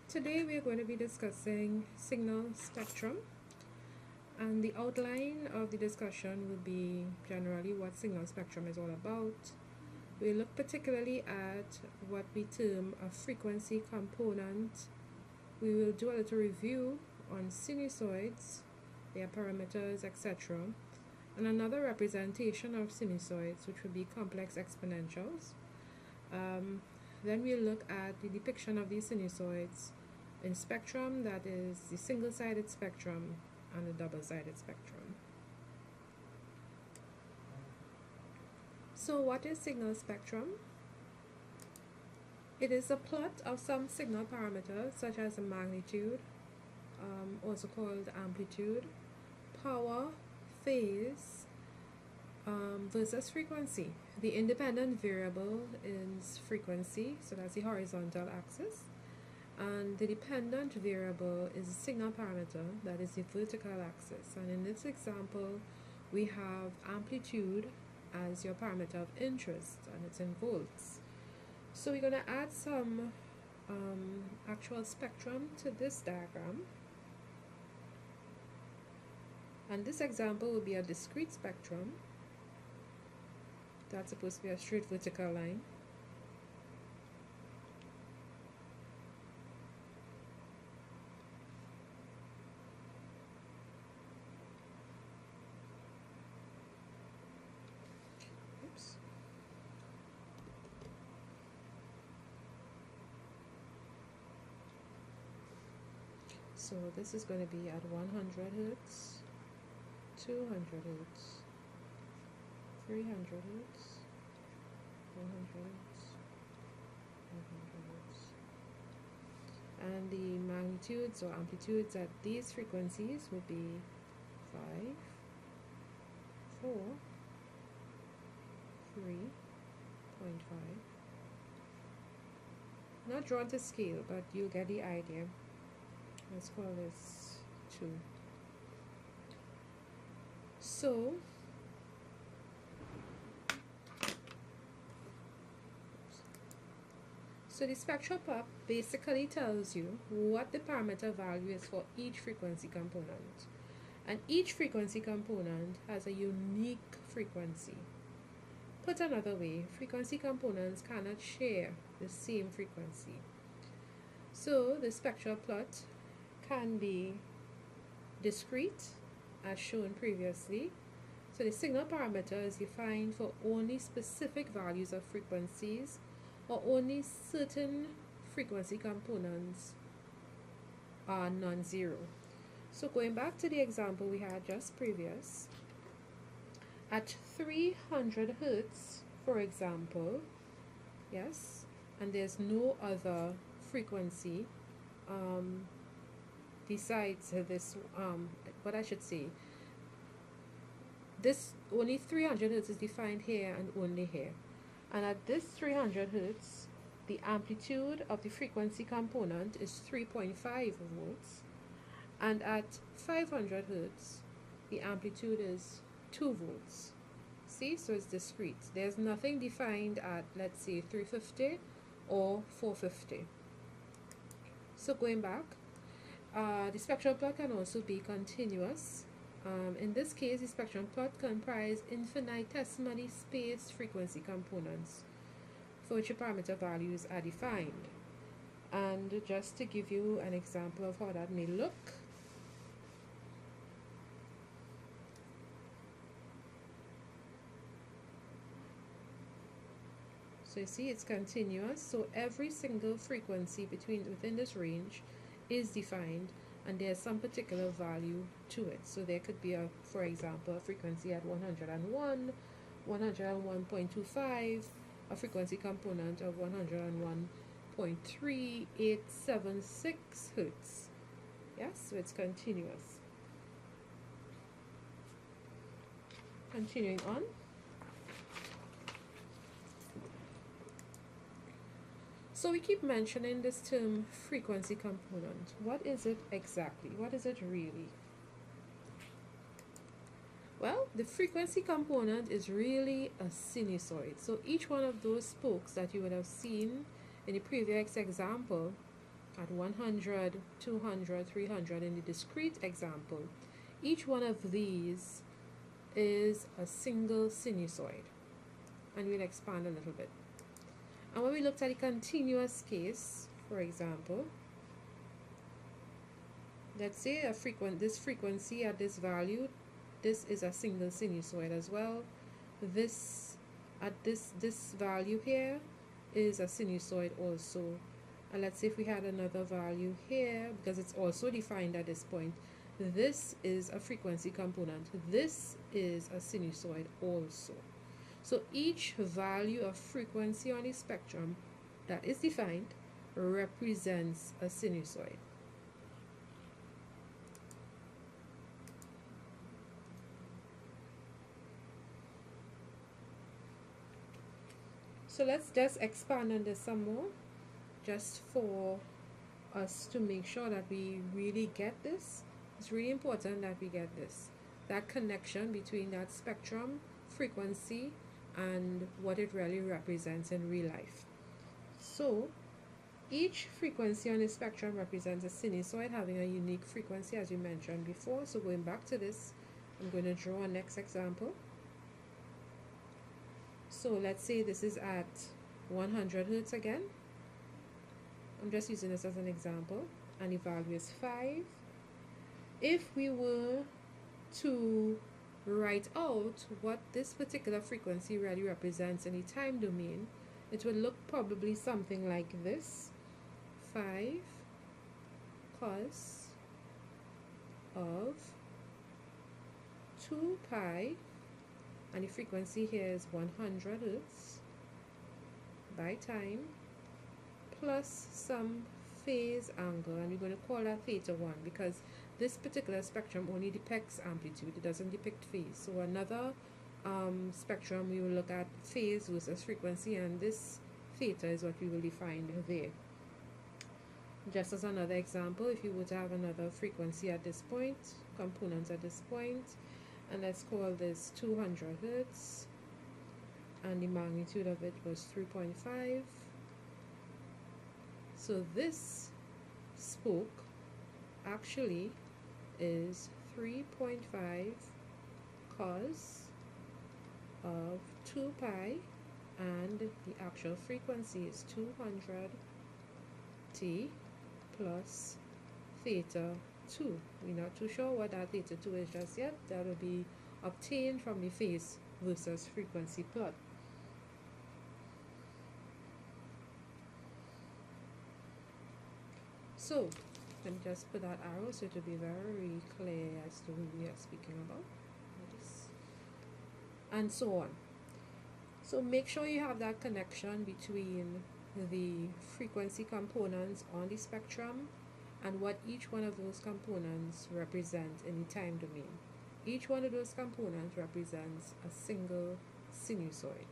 Today we are going to be discussing signal spectrum, and the outline of the discussion will be generally what signal spectrum is all about. We look particularly at what we term a frequency component. We will do a little review on sinusoids, their parameters, etc., and another representation of sinusoids, which would be complex exponentials. Then we'll look at the depiction of these sinusoids in spectrum, that is the single-sided spectrum and the double-sided spectrum. So what is signal spectrum? It is a plot of some signal parameters such as the magnitude, also called amplitude, power, phase, versus frequency. The independent variable is frequency, so that's the horizontal axis, and the dependent variable is a signal parameter, that is the vertical axis. And in this example we have amplitude as your parameter of interest, and it's in volts. So we're going to add some actual spectrum to this diagram, and this example will be a discrete spectrum. That's supposed to be a straight vertical line. Oops. So this is going to be at 100 Hertz, 200 Hertz, 300 Hertz, 400 Hertz, 500 Hertz. And the magnitudes or amplitudes at these frequencies would be 5, 4, 3.5. Not drawn to scale, but you'll get the idea. Let's call this 2. So the spectral plot basically tells you what the parameter value is for each frequency component, and each frequency component has a unique frequency. Put another way, frequency components cannot share the same frequency. So the spectral plot can be discrete, as shown previously. So the signal parameter is defined for only specific values of frequencies, or only certain frequency components are non-zero. So going back to the example we had just previous, at 300 Hertz, for example, yes, and there's no other frequency besides this, what I should say, this only 300 Hertz is defined here and only here. And at this 300 Hertz, the amplitude of the frequency component is 3.5 volts, and at 500 Hertz, the amplitude is 2 volts. See, so it's discrete. There's nothing defined at, let's say, 350 or 450. So going back, the spectral plot can also be continuous. In this case, the spectrum plot comprises infinitesimally spaced frequency components for which the parameter values are defined. And just to give you an example of how that may look, so you see it's continuous, so every single frequency within this range is defined, and there's some particular value to it. So there could be, for example, a frequency at 101, 101.25, a frequency component of 101.3876 Hertz. Yes, so it's continuous. Continuing on. So we keep mentioning this term frequency component. What is it exactly? What is it really? Well, the frequency component is really a sinusoid. So each one of those spokes that you would have seen in the previous example at 100, 200, 300 in the discrete example, each one of these is a single sinusoid. And we'll expand a little bit. And when we looked at the continuous case, for example, let's say this frequency at this value, this is a single sinusoid as well. This at this value here is a sinusoid also. And let's say if we had another value here, because it's also defined at this point, this is a frequency component. This is a sinusoid also. So each value of frequency on the spectrum that is defined represents a sinusoid. So let's just expand on this some more, just for us to make sure that we really get this. It's really important that we get this, that connection between that spectrum, frequency, and what it really represents in real life. So each frequency on the spectrum represents a sinusoid having a unique frequency, as you mentioned before. So going back to this, I'm going to draw a next example. So let's say this is at 100 hertz again. I'm just using this as an example, and the value is 5. If we were to write out what this particular frequency really represents in the time domain, it would look probably something like this: 5 cos of 2 pi, and the frequency here is 100 hertz, by time, plus some phase angle, and we're going to call that theta 1 because this particular spectrum only depicts amplitude, it doesn't depict phase. So another spectrum, we will look at phase versus frequency, and this theta is what we will define there. Just as another example, if you were to have another frequency at this point, components at this point, and let's call this 200 hertz, and the magnitude of it was 3.5. So this spoke actually is 3.5 cos of 2 pi, and the actual frequency is 200 t plus theta 2. We're not too sure what that theta 2 is just yet. That will be obtained from the phase versus frequency plot. So let me just put that arrow so it will be very clear as to who we are speaking about, and so on. So make sure you have that connection between the frequency components on the spectrum and what each one of those components represent in the time domain. Each one of those components represents a single sinusoid.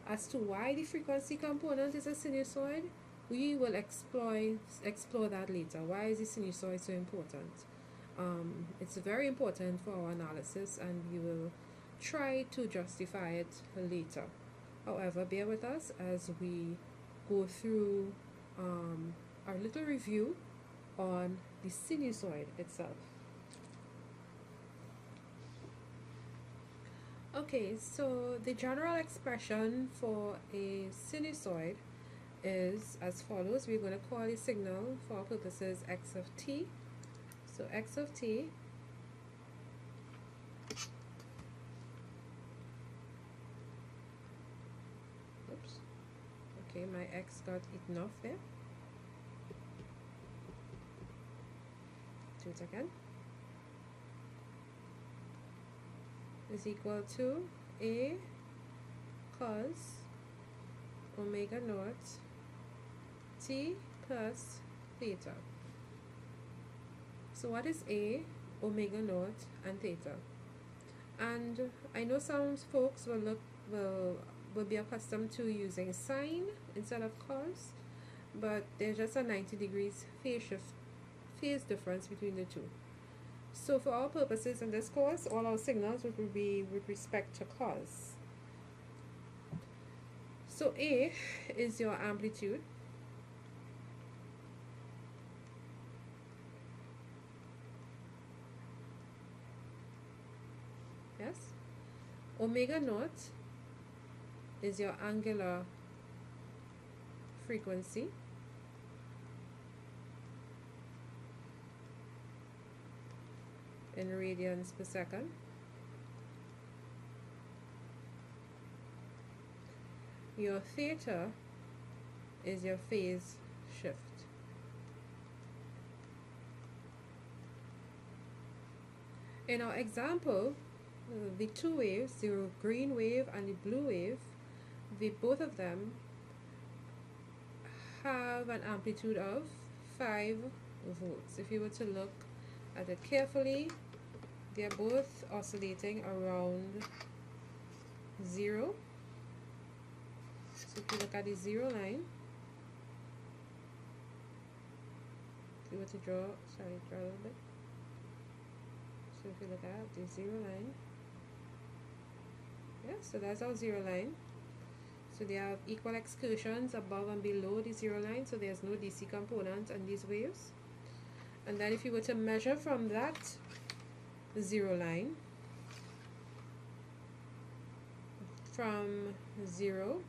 As to why the frequency component is a sinusoid, we will explore that later. Why is the sinusoid so important? It's very important for our analysis, and we will try to justify it later. However, bear with us as we go through our little review on the sinusoid itself. Okay, so the general expression for a sinusoid is as follows. We're going to call the signal for our purposes x of t. So x of t okay, my x got eaten off there. Do it again. Is equal to a cos omega naught t plus theta. So what is a, omega naught, and theta? And I know some folks will be accustomed to using sine instead of cos, but there's just a 90 degrees phase difference between the two. So for our purposes in this course, all our signals will be with respect to cos. So A is your amplitude. Yes. Omega naught is your angular frequency. In radians per second. Your theta is your phase shift. In our example, the two waves, the green wave and the blue wave, both of them have an amplitude of 5 volts. If you were to look at it carefully, they are both oscillating around 0. So if you look at the 0 line, if you were to draw a little bit. So if you look at the 0 line, yeah, so that's our 0 line. So they have equal excursions above and below the 0 line, so there's no DC component on these waves. And then if you were to measure from that 0 line, from 0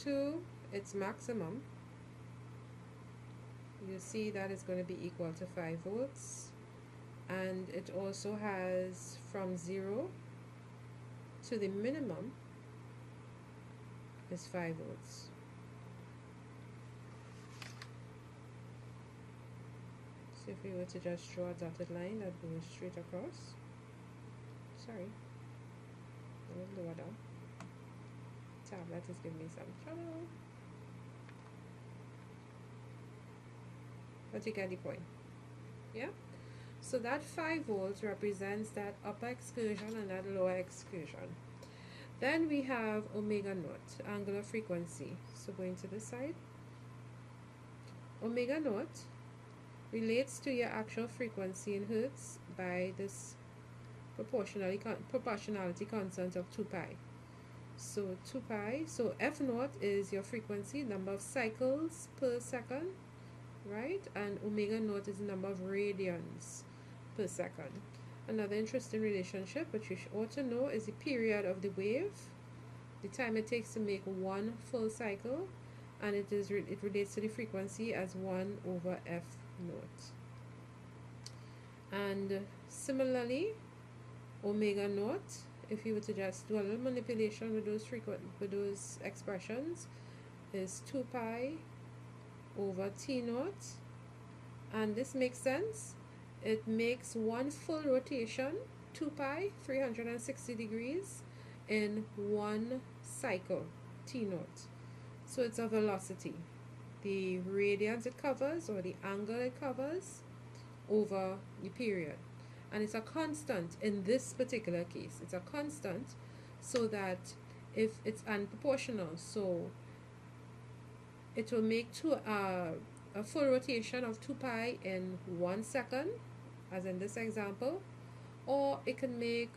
to its maximum, you see that is going to be equal to 5 volts. And it also has from 0 to the minimum is 5 volts. So if we were to just draw a dotted line that goes straight across, sorry, a little lower down. Tablet is giving me some trouble, but you get the point. Yeah. So that 5 volts represents that upper excursion and that lower excursion. Then we have omega naught, angular frequency. So going to this side, omega naught relates to your actual frequency in hertz by this proportionality constant of 2 pi. So 2 pi, so F naught is your frequency, number of cycles per second, right? And omega naught is the number of radians per second. Another interesting relationship which you ought to know is the period of the wave, the time it takes to make one full cycle, and it relates to the frequency as 1 over F naught. And similarly, omega naught, if you were to just do a little manipulation with those expressions, is 2 pi over T naught, and this makes sense. It makes one full rotation, 2 pi, 360 degrees, in one cycle, T naught. So it's a velocity, the radians it covers, or the angle it covers, over the period. And it's a constant in this particular case. It's a constant, so that if it's unproportional, so it will make a full rotation of 2 pi in 1 second, as in this example, or it can make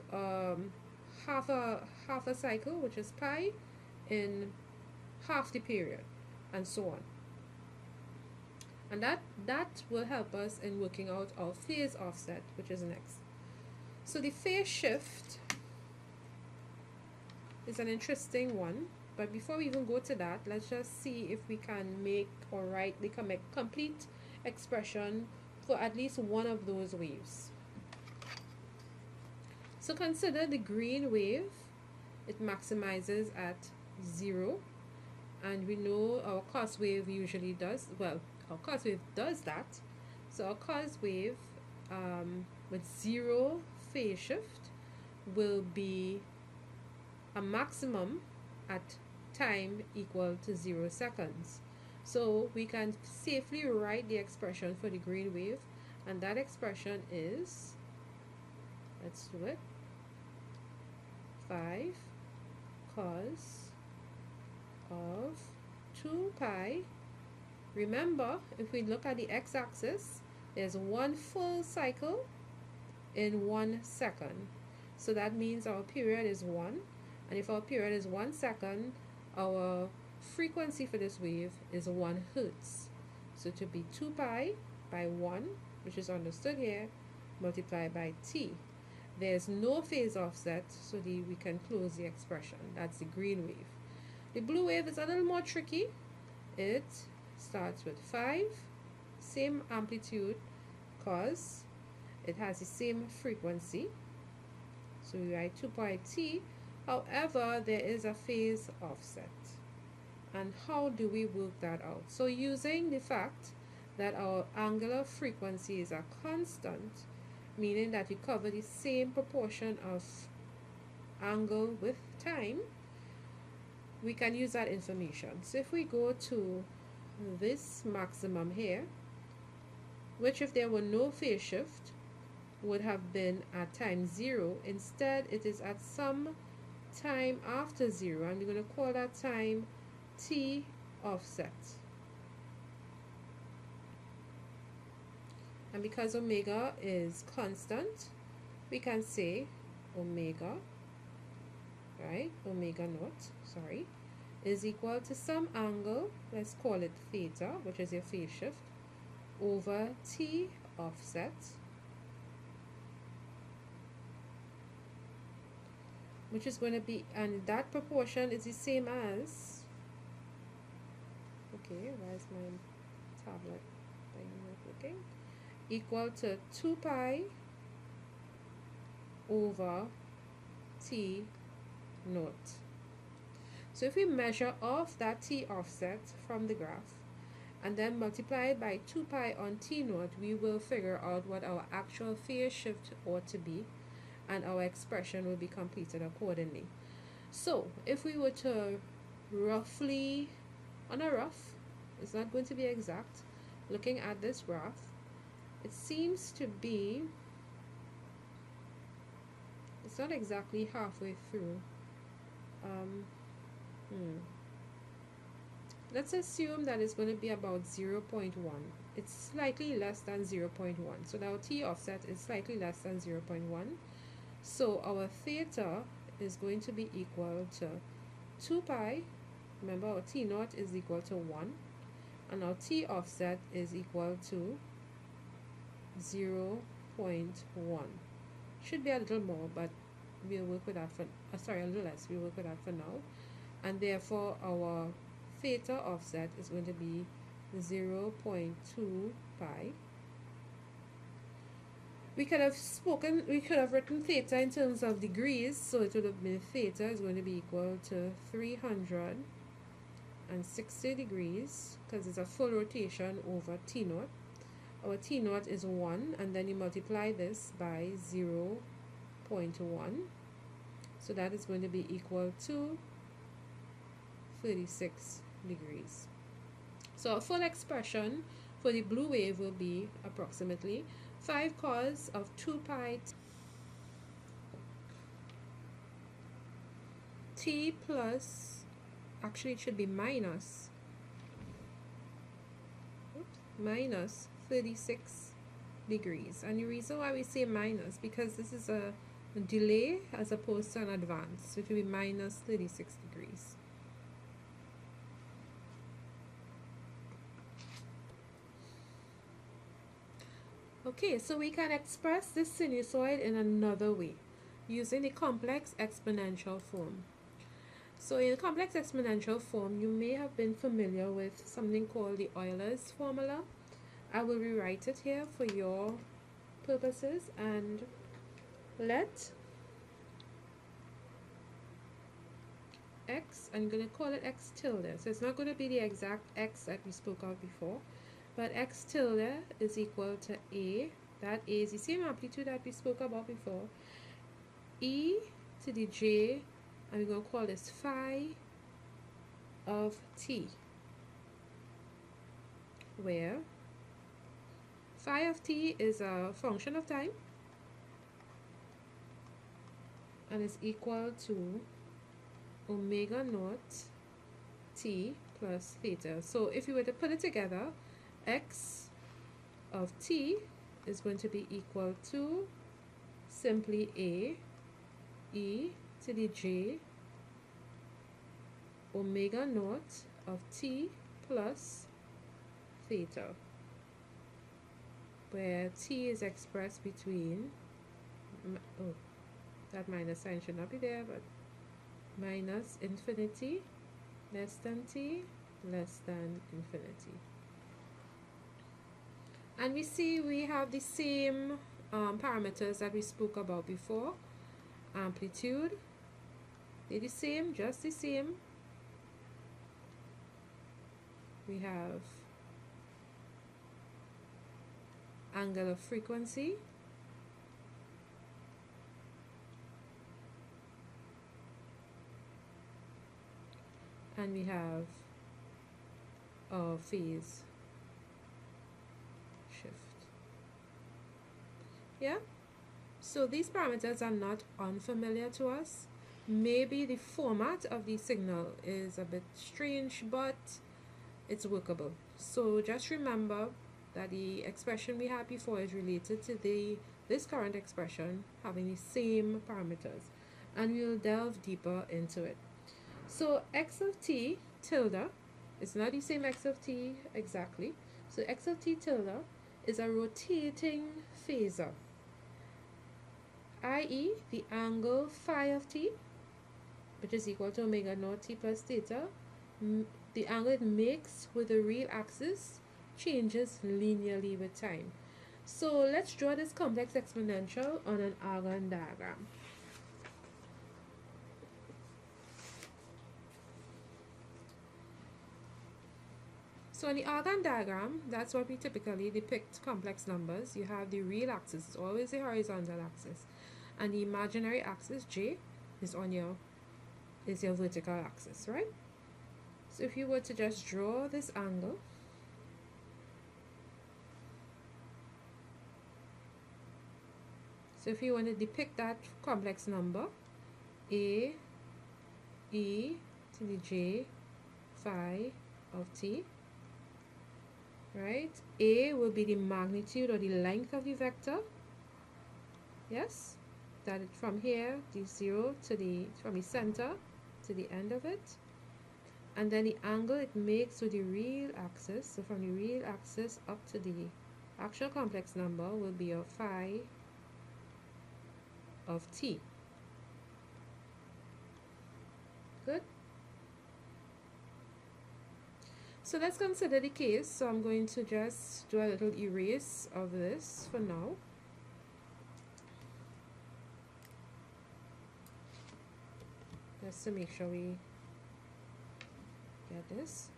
half a cycle, which is pi, in half the period, and so on. And that will help us in working out our phase offset, which is next. So the phase shift is an interesting one, but before we even go to that, let's just see if we can make or write the complete expression for at least one of those waves. So consider the green wave. It maximizes at 0, and we know our cos wave usually does, well, our cos wave does that. So our cos wave with 0 phase shift will be a maximum at time equal to 0 seconds. So we can safely write the expression for the green wave, and that expression is, let's do it, 5 cos of 2 pi. Remember, if we look at the x-axis, there's one full cycle in 1 second. So that means our period is 1, And if our period is 1 second, our frequency for this wave is 1 hertz. So to be 2 pi by 1, which is understood here, multiplied by t. There's no phase offset, so we can close the expression. That's the green wave. The blue wave is a little more tricky. It starts with 5, same amplitude, cause it has the same frequency. So we write 2 pi t. However, there is a phase offset. And how do we work that out? So using the fact that our angular frequency is a constant, meaning that we cover the same proportion of angle with time, we can use that information. So if we go to this maximum here, which if there were no phase shift would have been at time 0, instead it is at some time after 0, and we're going to call that time t offset. And because omega is constant, we can say omega, right, omega naught, sorry, is equal to some angle, let's call it theta, which is your phase shift, over t offset, which is going to be, and that proportion is the same as, okay, where's my tablet thing not working, equal to 2 pi over t naught. So if we measure off that t offset from the graph and then multiply it by 2 pi on t naught, we will figure out what our actual phase shift ought to be, and our expression will be completed accordingly. So if we were to roughly, on a rough, it's not going to be exact, looking at this graph, it seems to be, it's not exactly halfway through. Let's assume that it's going to be about 0.1. It's slightly less than 0.1. So now t offset is slightly less than 0.1. So our theta is going to be equal to 2 pi. Remember, our t naught is equal to 1. And our t offset is equal to 0.1. Should be a little more, but we'll work with that for, sorry, a little less. We'll work with that for now. And therefore, our theta offset is going to be 0.2 pi. We could have written theta in terms of degrees, so it would have been theta is going to be equal to 360 degrees, because it's a full rotation over t naught. Our t naught is 1, and then you multiply this by 0.1, so that is going to be equal to 36 degrees. So a full expression for the blue wave will be approximately 5 cos of 2 pi t plus, actually it should be minus 36 degrees. And the reason why we say minus, because this is a delay as opposed to an advance, so it will be minus 36 degrees. Okay, so we can express this sinusoid in another way, using the complex exponential form. So in the complex exponential form, you may have been familiar with something called the Euler's formula. I will rewrite it here for your purposes, and let x, I'm going to call it x tilde, so it's not going to be the exact x that we spoke of before, but x tilde is equal to a, that a is the same amplitude that we spoke about before, e to the j, and we're going to call this phi of t, where phi of t is a function of time and is equal to omega naught t plus theta. So if you were to put it together, x of t is going to be equal to simply a e to the j omega naught of t plus theta, where t is expressed between, oh, that minus sign should not be there, but minus infinity less than t less than infinity. And we see we have the same parameters that we spoke about before. Amplitude, they're the same, just the same. We have angle of frequency, and we have our phase shift. Yeah, so these parameters are not unfamiliar to us. Maybe the format of the signal is a bit strange, but it's workable. So just remember that the expression we had before is related to this current expression having the same parameters, and we'll delve deeper into it. So x of t tilde is not the same x of t exactly. So x of t tilde is a rotating phasor, i.e. the angle phi of t, which is equal to omega naught t plus theta, the angle it makes with the real axis changes linearly with time. So let's draw this complex exponential on an Argand diagram. So in the Argand diagram, that's what we typically depict complex numbers. You have the real axis, it's always the horizontal axis, and the imaginary axis j is your vertical axis, right? So if you were to just draw this angle, so if you want to depict that complex number, a e to the j phi of t, right? A will be the magnitude or the length of the vector. Yes, that it from here, the 0 to from the center to the end of it, and then the angle it makes with the real axis. So from the real axis up to the actual complex number will be a phi of t. Good. So let's consider the case. So I'm going to just do a little erase of this for now. Just to make sure we get this.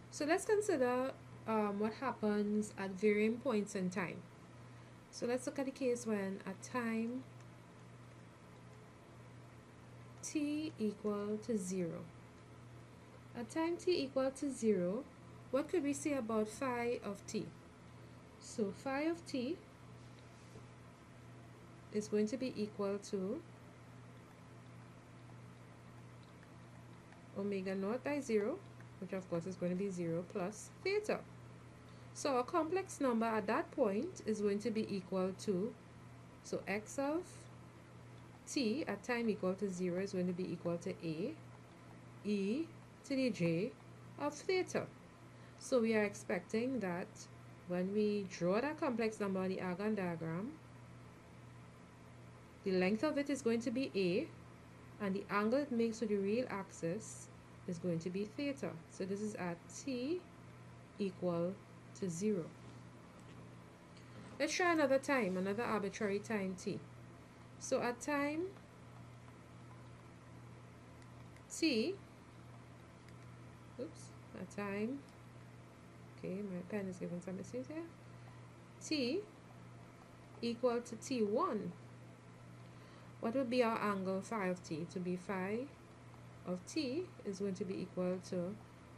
So let's consider what happens at varying points in time. So let's look at the case when at time t equal to 0. At time t equal to 0, what could we say about phi of t? So phi of t is going to be equal to omega naught by 0, which of course is going to be 0 plus theta. So a complex number at that point is going to be equal to, so x of t at time equal to 0 is going to be equal to a e to the j of theta. So we are expecting that when we draw that complex number on the Argand diagram, the length of it is going to be a, and the angle it makes with the real axis is going to be theta. So this is at t equal to 0. Let's try another time, another arbitrary time t. So at time t, at time, okay, my pen is giving some issues here, t equal to t1, what would be our angle phi of t? To be phi of t is going to be equal to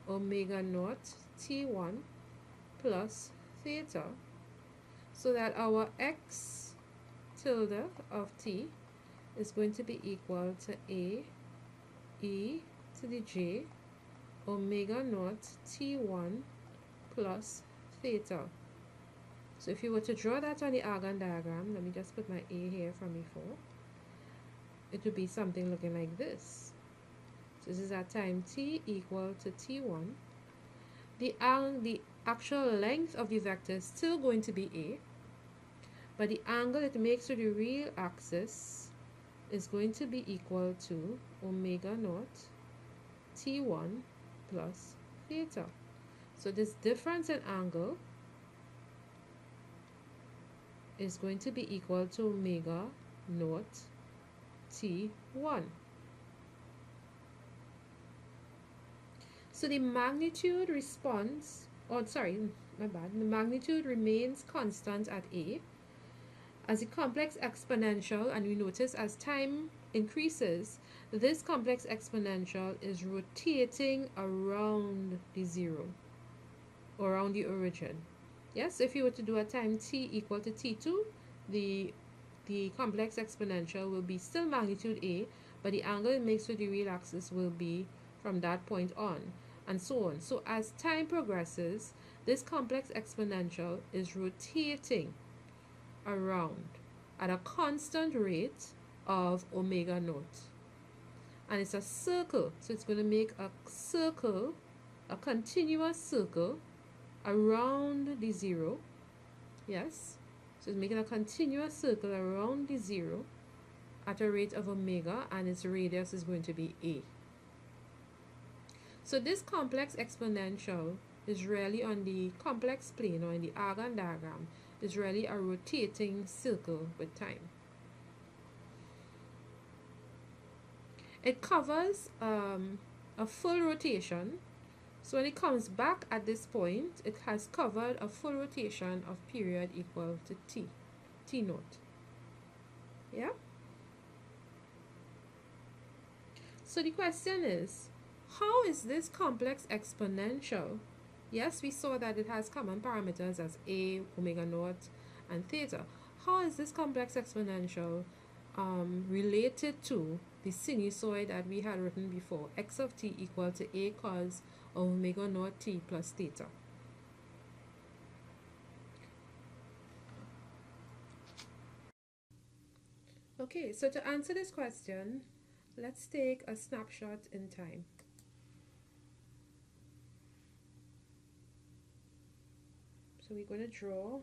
omega naught t1 plus theta, so that our x tilde of t is going to be equal to a e to the j omega naught t1 plus theta. So if you were to draw that on the Argand diagram, let me just put my a here from before, it would be something looking like this. So this is at time t equal to t1. The actual length of the vector is still going to be a, but the angle it makes to the real axis is going to be equal to omega naught t1 plus theta. So this difference in angle is going to be equal to omega naught t1. So the magnitude response, oh sorry, my bad, the magnitude remains constant at a. As a complex exponential, and we notice as time increases, this complex exponential is rotating around the zero, or around the origin. Yes, if you were to do a time t equal to t2, the complex exponential will be still magnitude a, but the angle it makes with the real axis will be from that point on, and so on. So as time progresses, this complex exponential is rotating around at a constant rate of omega naught, and it's a circle, so it's going to make a circle, a continuous circle around the zero. Yes, so it's making a continuous circle around the zero at a rate of omega, and its radius is going to be a. So this complex exponential is really on the complex plane, or in the Argand diagram, is really a rotating circle with time. It covers a full rotation. So when it comes back at this point, it has covered a full rotation of period equal to t naught. Yeah? So the question is, how is this complex exponential? Yes, we saw that it has common parameters as a, omega naught, and theta. How is this complex exponential related to the sinusoid that we had written before, x of t equal to a cos of omega naught t plus theta? Okay, so to answer this question, let's take a snapshot in time. So we're going to draw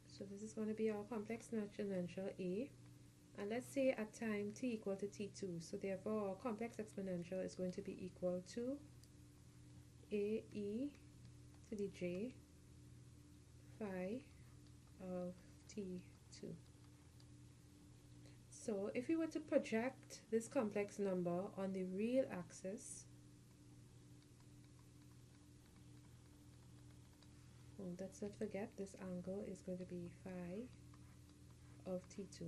so this is going to be our complex exponential a, and let's say at time t equal to t2, so therefore our complex exponential is going to be equal to a e to the j phi of t2. So if we were to project this complex number on the real axis, let's not forget this angle is going to be phi of t2.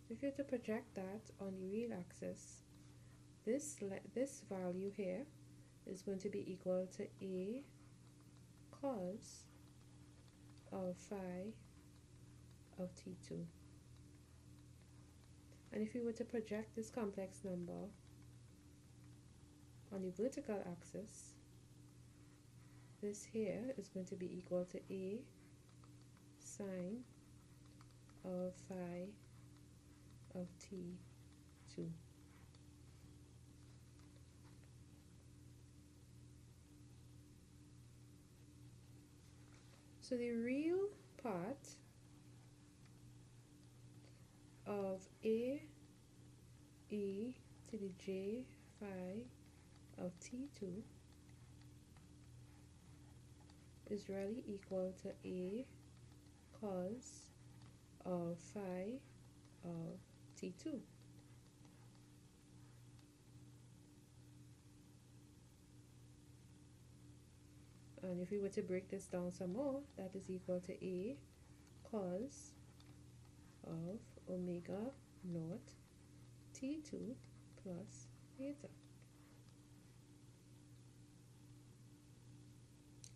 If you were to project that on the real axis, this value here is going to be equal to a cos of phi of t2. And if you were to project this complex number on the vertical axis, this here is going to be equal to a sine of phi of t2. So the real part of a e to the j phi of t2 is really equal to a cos of phi of t2. And if we were to break this down some more, that is equal to a cos of omega naught t2 plus theta.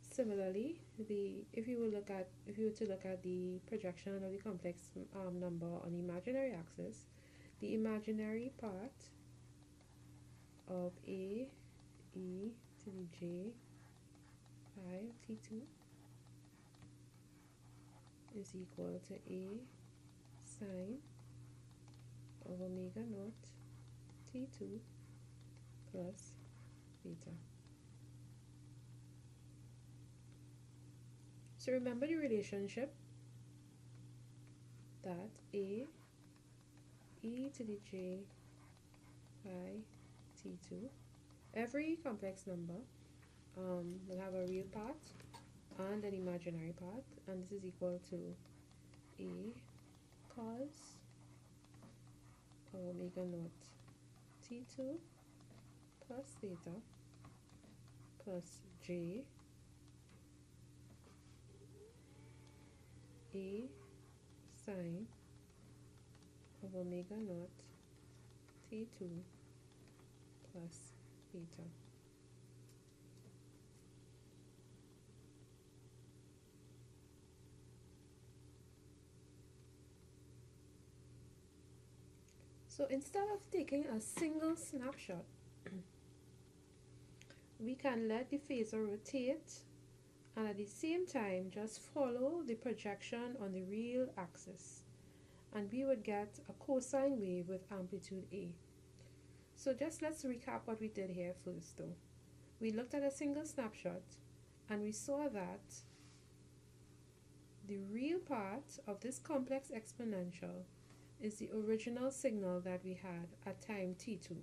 Similarly, if you were to look at the projection of the complex number on the imaginary axis, the imaginary part of a e to the j phi of t2 is equal to A sine of omega naught T2 plus beta. So remember the relationship that A e to the j pi T2, every complex number will have a real part and an imaginary part, and this is equal to A cos of omega naught T2 plus theta plus j A sine of omega naught T2 plus beta. So instead of taking a single snapshot, we can let the phasor rotate and at the same time just follow the projection on the real axis, and we would get a cosine wave with amplitude A. So just let's recap what we did here first though. We looked at a single snapshot and we saw that the real part of this complex exponential is the original signal that we had at time t2.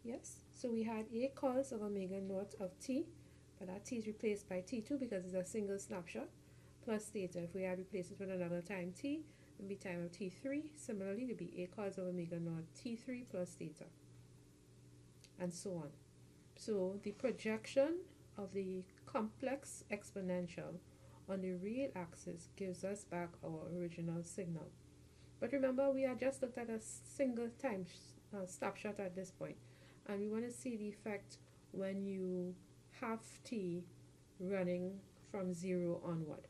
Yes, so we had A cos of omega naught of t, but that t is replaced by t2 because it's a single snapshot, plus theta. If we had replaced it with another time t, it would be time of t3. Similarly, it would be A cos of omega naught t3 plus theta, and so on. So the projection of the complex exponential on the real axis gives us back our original signal. But remember, we had just looked at a single time snapshot at this point, and we want to see the effect when you have t running from 0 onward.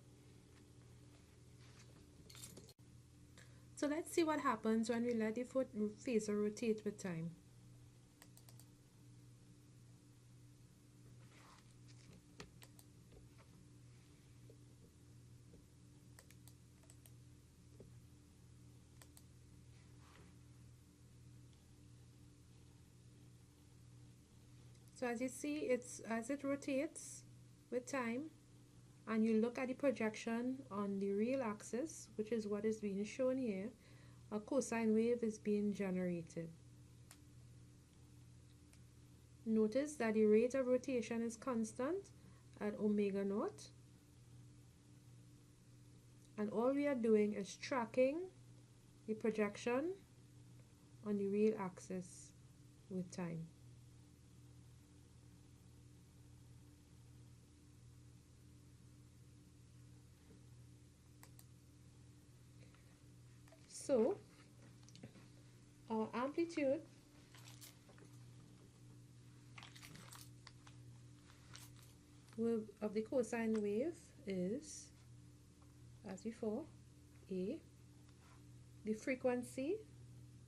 So let's see what happens when we let the phasor rotate with time. So as you see, as it rotates with time, and you look at the projection on the real axis, which is what is being shown here, a cosine wave is being generated. Notice that the rate of rotation is constant at omega naught, and all we are doing is tracking the projection on the real axis with time. So our amplitude of the cosine wave is, as before, A. The frequency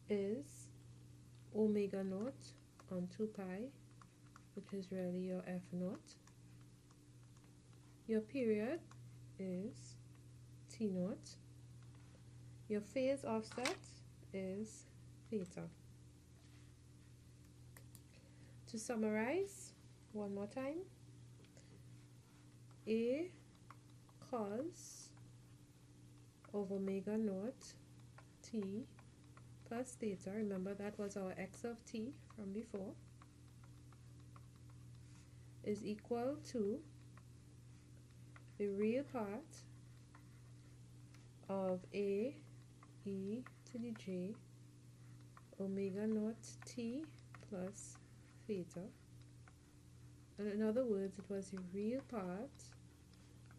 is omega naught on 2 pi, which is really your f naught. Your period is t naught. Your phase offset is theta. To summarize one more time, A cos of omega naught t plus theta, remember that was our x of t from before, is equal to the real part of A e to the j omega naught t plus theta. And in other words, it was the real part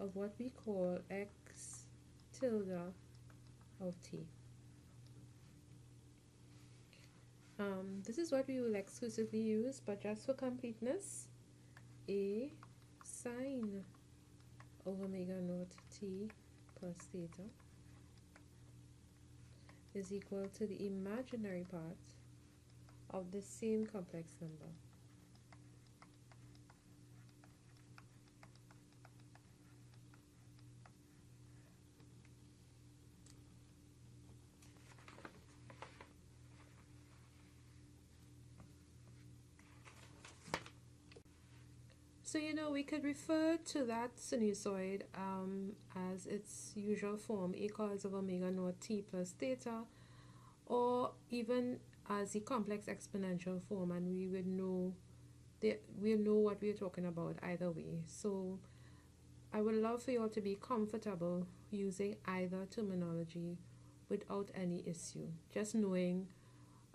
of what we call x tilde of t. This is what we will exclusively use, but just for completeness, A sine of omega naught t plus theta is equal to the imaginary part of the same complex number. So, we could refer to that sinusoid as its usual form, a cos of omega naught t plus theta, or even as the complex exponential form, and we'll know what we're talking about either way. So I would love for you all to be comfortable using either terminology without any issue. Just knowing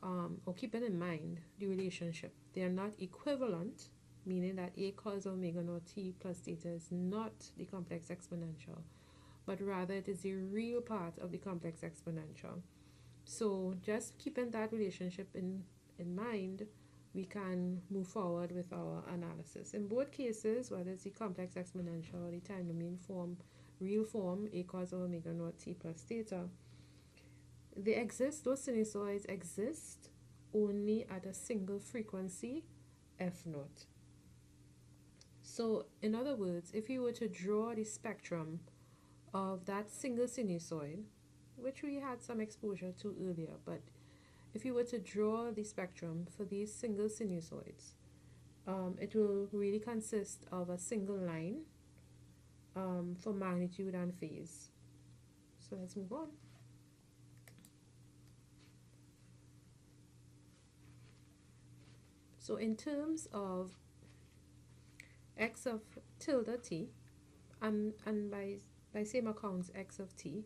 or keeping in mind the relationship. They are not equivalent, meaning that a cos omega naught t plus theta is not the complex exponential, but rather it is the real part of the complex exponential. So just keeping that relationship in mind, we can move forward with our analysis. In both cases, whether it's the complex exponential or the time domain form, real form, a cos omega naught t plus theta, those sinusoids exist only at a single frequency, f naught. So, in other words, if you were to draw the spectrum of that single sinusoid, which we had some exposure to earlier, but if you were to draw the spectrum for these single sinusoids, it will really consist of a single line for magnitude and phase. So let's move on. So in terms of x of tilde t, and by same accounts x of t,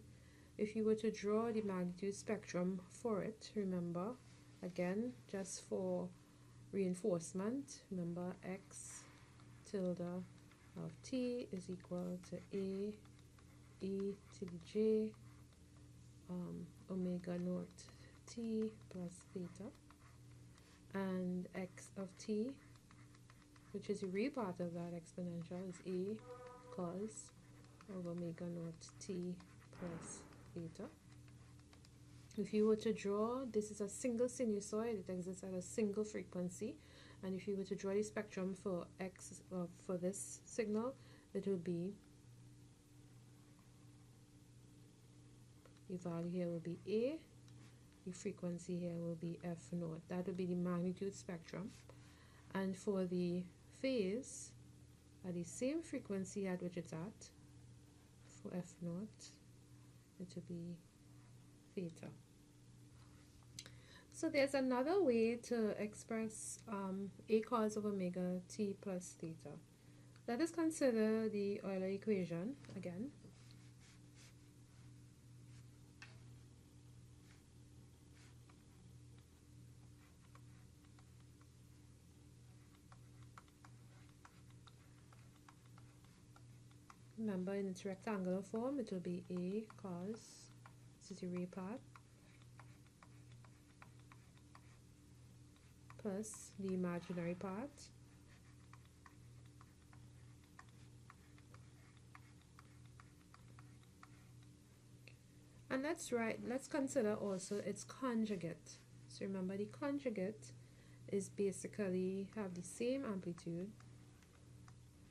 if you were to draw the magnitude spectrum for it, remember, again, just for reinforcement, remember x tilde of t is equal to a e to the j omega naught t plus theta, and x of t, which is a real part of that exponential, is a cos of omega naught t plus theta. If you were to draw, this is a single sinusoid, it exists at a single frequency, and if you were to draw the spectrum for x for this signal, it will be, the value here will be a, the frequency here will be f naught. That would be the magnitude spectrum. And for the phase, at the same frequency at which it's at, for f naught, it will be theta. So there's another way to express a cos of omega t plus theta. Let us consider the Euler equation again. Remember, in its rectangular form, it will be a cos, this is the real part, plus the imaginary part, and let's consider also its conjugate. So remember, the conjugate is basically have the same amplitude,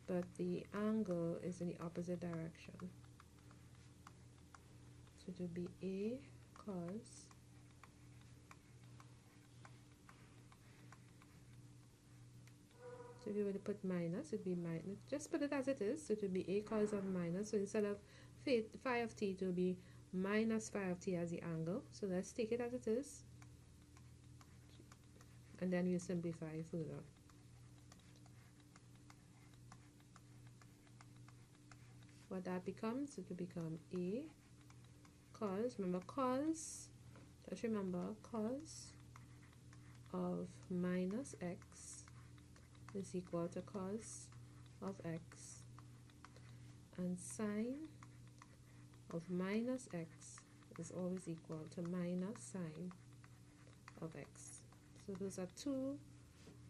but the angle is in the opposite direction. So it would be a cos so if you were to put minus, it would be minus, just put it as it is, so it would be a cos of minus, so instead of phi of t, it will be minus phi of t as the angle. So let's take it as it is, and then we'll simplify further. What that becomes, it will become a cos, remember cos, just remember cos of minus x is equal to cos of x, and sine of minus x is always equal to minus sine of x. So those are two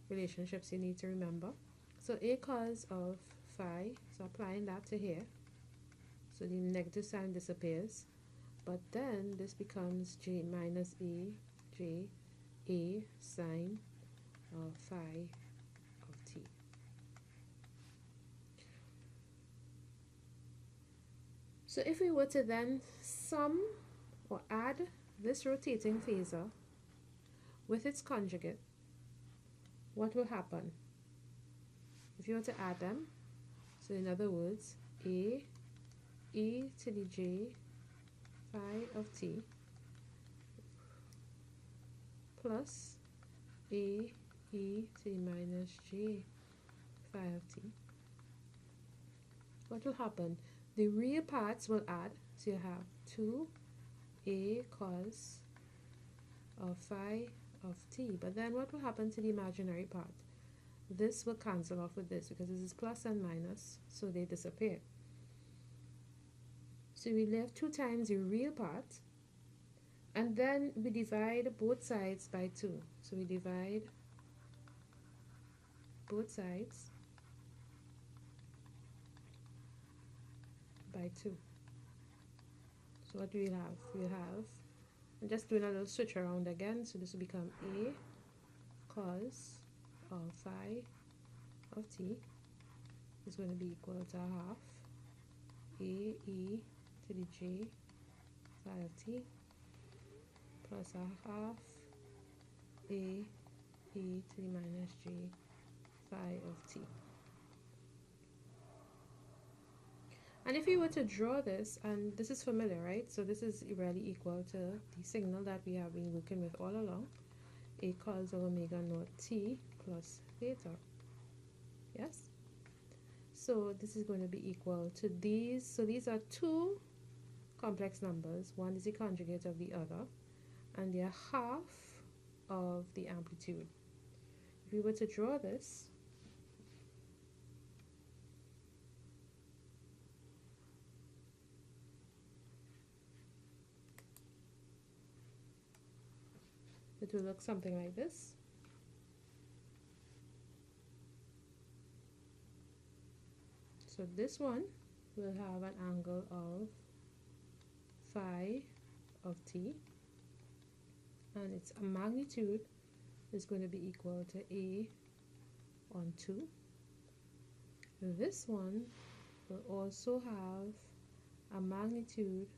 relationships you need to remember. So a cos of phi, so applying that to here, so the negative sign disappears, but then this becomes j minus a sine of phi of t. So if we were to then sum or add this rotating phasor with its conjugate, what will happen? if you were to add them, so in other words, a e to the j phi of t plus a e to the minus j phi of t, what will happen? The real parts will add, so you have 2a cos of phi of t, but then what will happen to the imaginary part? This will cancel off with this because this is plus and minus, so they disappear. So we left 2 times the real part, and then we divide both sides by 2. So we divide both sides by 2. So what do we have? We have, I'm just doing a little switch around again, so this will become a cos of phi of t is going to be equal to half a e to the j phi of t plus a half a e to the minus j phi of t. And if you were to draw this, and this is familiar, right? So this is really equal to the signal that we have been working with all along, a cos of omega naught t plus theta. Yes? So this is going to be equal to these. So these are 2 complex numbers. One is the conjugate of the other, and they are half of the amplitude. If we were to draw this, it will look something like this. So this one will have an angle of phi of t, and its magnitude is going to be equal to a on 2. This one will also have a magnitude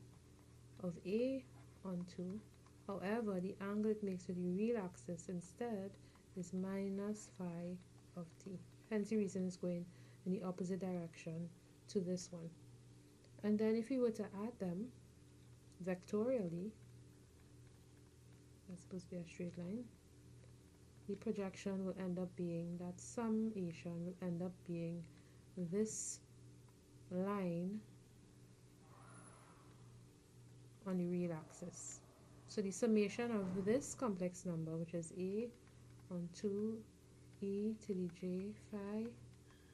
of a on 2. However, the angle it makes with the real axis instead is minus phi of t. Hence the reason it's going in the opposite direction to this one. And then if we were to add them vectorially, that's supposed to be a straight line, the projection will end up being, that summation will end up being this line on the real axis. So the summation of this complex number, which is a on 2 e to the j phi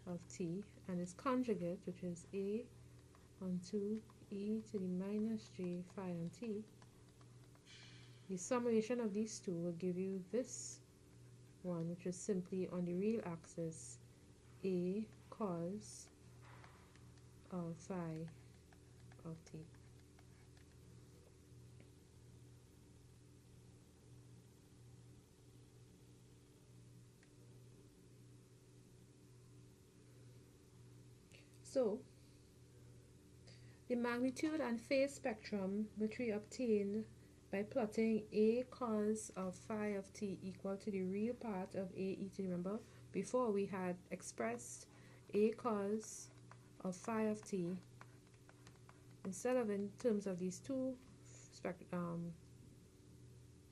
of t, and its conjugate, which is a on 2 e to the minus j phi on t, the summation of these two will give you this one, which is simply on the real axis a cos of phi of t. So the magnitude and phase spectrum which we obtained by plotting a cos of phi of t equal to the real part of a e t. Remember, before we had expressed a cos of phi of t, instead of in terms of these two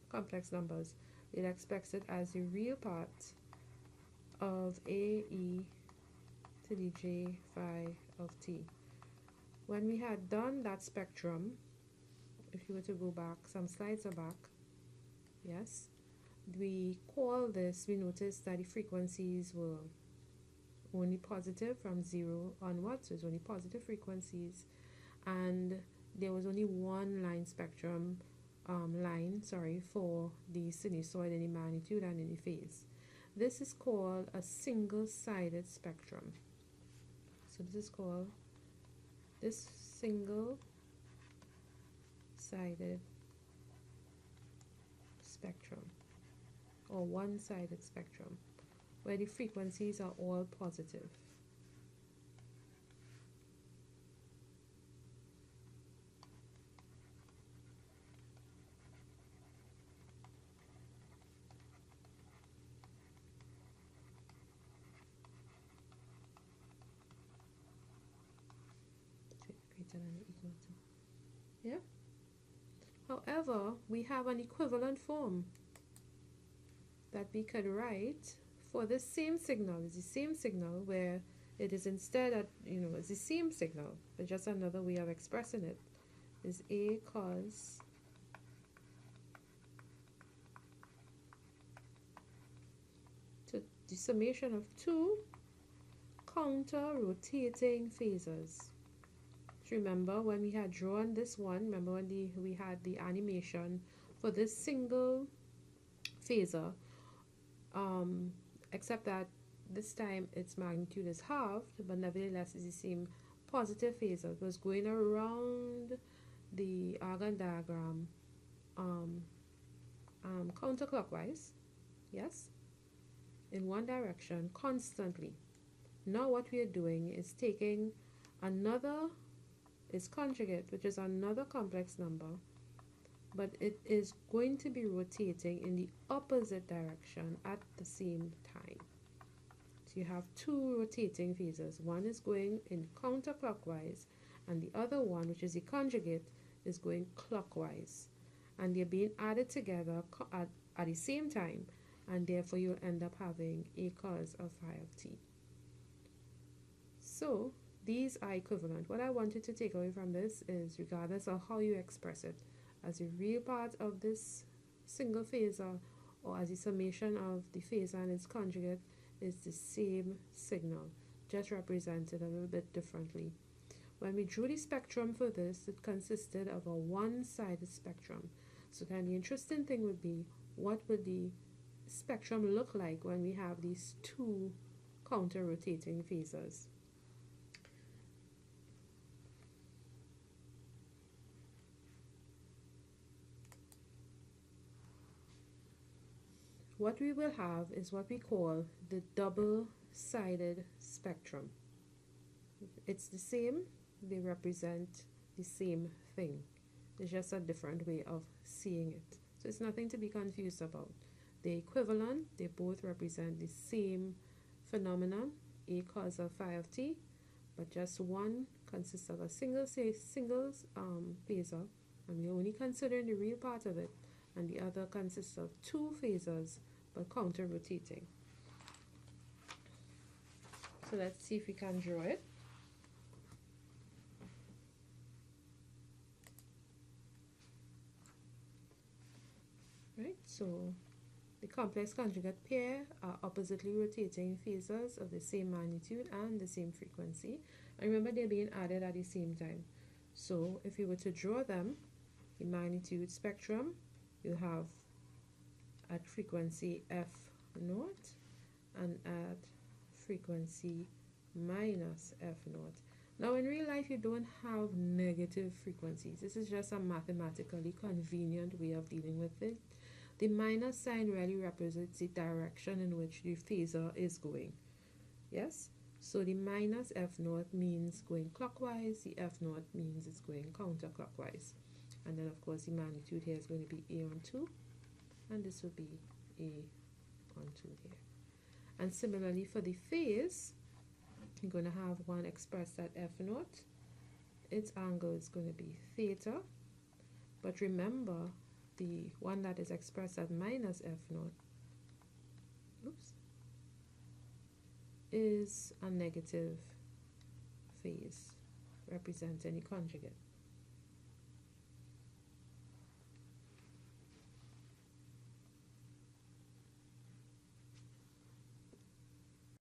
complex numbers, it expressed it as the real part of a e to the j phi of t. When we had done that spectrum, if you were to go back, some slides are back, yes, we call this, we noticed that the frequencies were only positive from 0 onwards, so it's only positive frequencies, and there was only one line spectrum, for the sinusoid in the magnitude and in the phase. This is called a single-sided spectrum. So this is called this single-sided spectrum, or one-sided spectrum, where the frequencies are all positive. Yeah. However, we have an equivalent form that we could write for the same signal. It's the same signal where it is instead at, it's the same signal, but just another way of expressing it is A cos to the summation of two counter rotating phasors. So remember when we had drawn this one, remember when we had the animation for this single phasor, except that this time its magnitude is halved, but nevertheless it's the same positive phasor. It was going around the Argand diagram counterclockwise, yes, in one direction constantly. Now what we are doing is taking another is conjugate, which is another complex number, but it is going to be rotating in the opposite direction at the same time. So you have two rotating phasors. One is going in counterclockwise, and the other one, which is the conjugate, is going clockwise. And they're being added together at the same time, and therefore you'll end up having a cos of phi of t. So these are equivalent. What I wanted to take away from this is, regardless of how you express it, as a real part of this single phasor or as a summation of the phasor and its conjugate, is the same signal, just represented a little bit differently. When we drew the spectrum for this, it consisted of a one-sided spectrum. So then the interesting thing would be, what would the spectrum look like when we have these two counter-rotating phasors? What we will have is what we call the double-sided spectrum. It's the same, they represent the same thing. It's just a different way of seeing it. So it's nothing to be confused about. They're equivalent, they both represent the same phenomenon, A cos of phi of t, but just one consists of a single phasor, and we're only considering the real part of it, and the other consists of two phasors but counter rotating. So let's see if we can draw it. Right, so the complex conjugate pair are oppositely rotating phasors of the same magnitude and the same frequency. And remember, they're being added at the same time. So if you were to draw them, the magnitude spectrum, you have at frequency f naught and at frequency minus f naught. Now in real life you don't have negative frequencies. This is just a mathematically convenient way of dealing with it. The minus sign really represents the direction in which the phasor is going. Yes? So the minus f naught means going clockwise, the f naught means it's going counterclockwise. And then of course the magnitude here is going to be a on 2, and this will be a on 2 here. And similarly for the phase, you're going to have one expressed at f naught. Its angle is going to be theta. But remember, the one that is expressed at minus f naught, is a negative phase representing the conjugate.